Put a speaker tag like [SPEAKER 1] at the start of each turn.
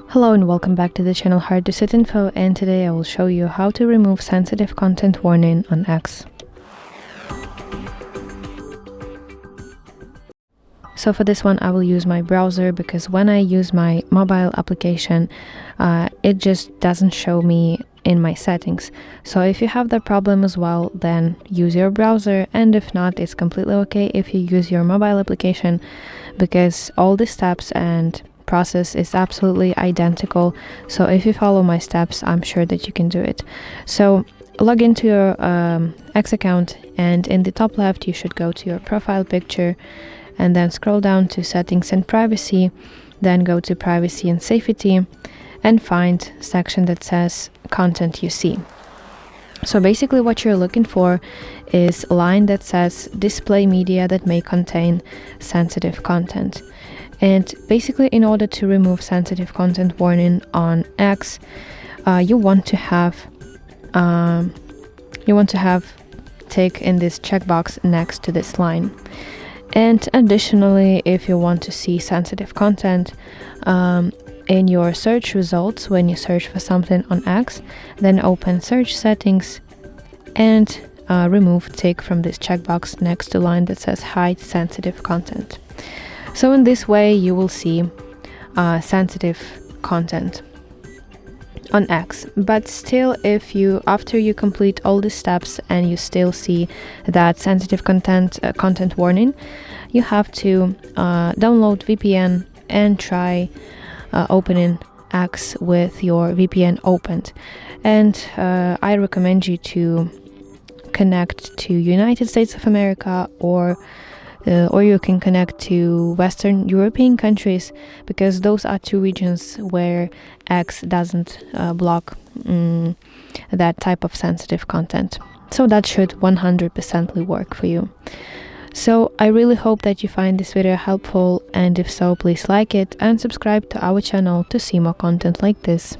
[SPEAKER 1] Hello and welcome back to the channel Hard to Set Info, and today I will show you how to remove sensitive content warning on X. So for this one I will use my browser, because when I use my mobile application it just doesn't show me in my settings. So if you have that problem as well, then use your browser, and if not, it's completely okay if you use your mobile application, because all the steps and process is absolutely identical. So if you follow my steps, I'm sure that you can do it. So log into your X account, and in the top left you should go to your profile picture and then scroll down to settings and privacy, then go to privacy and safety and find section that says content you see. So basically what you're looking for is a line that says display media that may contain sensitive content. And basically, in order to remove sensitive content warning on X, you want to have tick in this checkbox next to this line. And additionally, if you want to see sensitive content in your search results when you search for something on X, then open search settings and remove tick from this checkbox next to line that says hide sensitive content. So in this way you will see sensitive content on X. But still, if you, after you complete all the steps and you still see that sensitive content warning, you have to download VPN and try opening X with your VPN opened. And I recommend you to connect to United States of America, or you can connect to Western European countries, because those are two regions where X doesn't block that type of sensitive content. So that should 100% work for you. So I really hope that you find this video helpful, and if so, please like it and subscribe to our channel to see more content like this.